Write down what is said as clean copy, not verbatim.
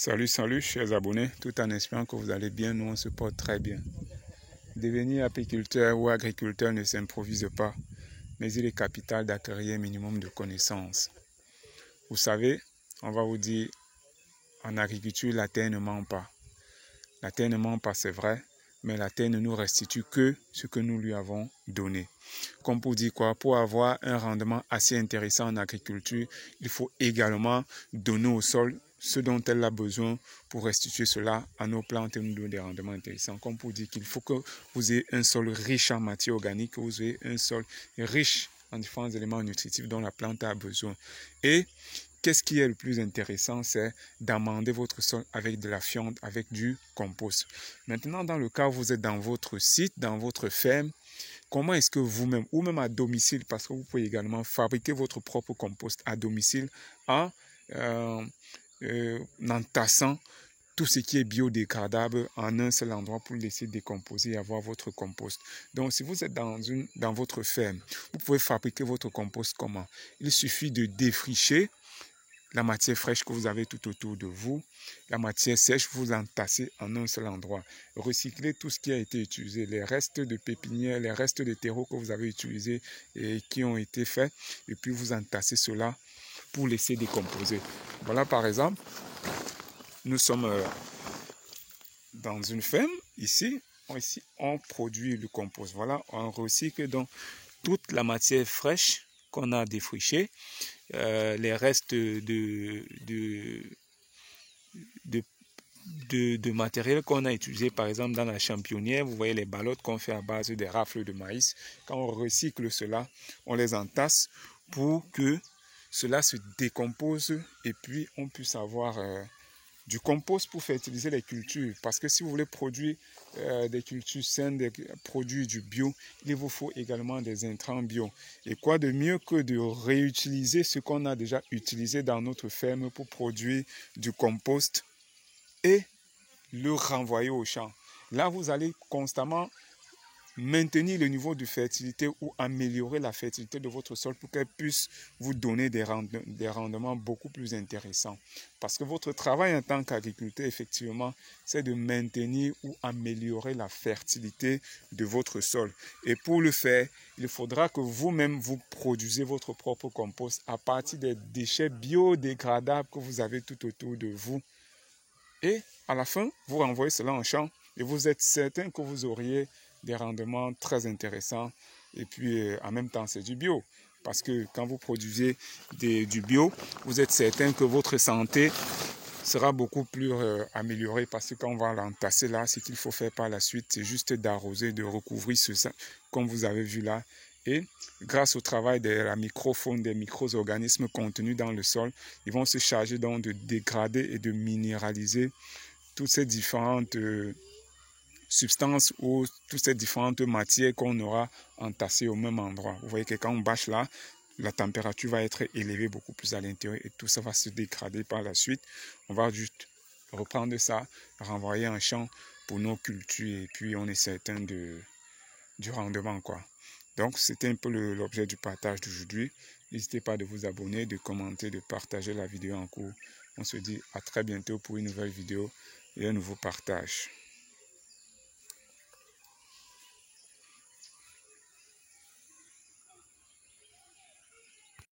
Salut chers abonnés, tout en espérant que vous allez bien, nous on se porte très bien. Devenir apiculteur ou agriculteur ne s'improvise pas, mais il est capital d'acquérir un minimum de connaissances. Vous savez, on va vous dire, en agriculture, la terre ne ment pas. La terre ne ment pas, c'est vrai, mais la terre ne nous restitue que ce que nous lui avons donné. Comme pour dire quoi? Pour avoir un rendement assez intéressant en agriculture, il faut également donner au sol ce dont elle a besoin pour restituer cela à nos plantes et nous donner des rendements intéressants. Comme pour dire qu'il faut que vous ayez un sol riche en matière organique, que vous ayez un sol riche en différents éléments nutritifs dont la plante a besoin. Et qu'est-ce qui est le plus intéressant, c'est d'amender votre sol avec de la fiente, avec du compost. Maintenant, dans le cas où vous êtes dans votre site, dans votre ferme, comment est-ce que vous-même, ou même à domicile, parce que vous pouvez également fabriquer votre propre compost à domicile en entassant tout ce qui est biodégradable en un seul endroit pour laisser décomposer et avoir votre compost. Donc, si vous êtes dans votre ferme, vous pouvez fabriquer votre compost comment? Il suffit de défricher la matière fraîche que vous avez tout autour de vous, la matière sèche, vous entassez en un seul endroit. Recyclez tout ce qui a été utilisé, les restes de pépinière, les restes de terreau que vous avez utilisés et qui ont été faits, et puis vous entassez cela pour laisser décomposer. Voilà, par exemple, nous sommes dans une ferme, ici, on produit le compost. Voilà, on recycle donc toute la matière fraîche qu'on a défrichée, les restes de matériel qu'on a utilisé par exemple dans la championnière. Vous voyez les ballottes qu'on fait à base des rafles de maïs. Quand on recycle cela, on les entasse pour que cela se décompose et puis on puisse avoir du compost pour fertiliser les cultures. Parce que si vous voulez produire des cultures saines, produire du bio, il vous faut également des intrants bio. Et quoi de mieux que de réutiliser ce qu'on a déjà utilisé dans notre ferme pour produire du compost et le renvoyer au champ. Là, vous allez constamment maintenir le niveau de fertilité ou améliorer la fertilité de votre sol pour qu'elle puisse vous donner des rendements beaucoup plus intéressants. Parce que votre travail en tant qu'agriculteur, effectivement, c'est de maintenir ou améliorer la fertilité de votre sol. Et pour le faire, il faudra que vous-même vous produisez votre propre compost à partir des déchets biodégradables que vous avez tout autour de vous. Et à la fin, vous renvoyez cela en champ et vous êtes certain que vous auriez des rendements très intéressants. Et puis, en même temps, c'est du bio. Parce que quand vous produisez du bio, vous êtes certain que votre santé sera beaucoup plus améliorée. Parce que quand on va l'entasser là, ce qu'il faut faire par la suite, c'est juste d'arroser, de recouvrir ce comme vous avez vu là. Et grâce au travail de la microfaune, des micro-organismes contenus dans le sol, ils vont se charger donc de dégrader et de minéraliser toutes ces différentes substances ou toutes ces différentes matières qu'on aura entassées au même endroit. Vous voyez que quand on bâche là, la température va être élevée beaucoup plus à l'intérieur et tout ça va se dégrader par la suite. On va juste reprendre ça, renvoyer en champ pour nos cultures et puis on est certain du rendement, quoi. Donc, c'était un peu l'objet du partage d'aujourd'hui. N'hésitez pas de vous abonner, de commenter, de partager la vidéo en cours. On se dit à très bientôt pour une nouvelle vidéo et un nouveau partage.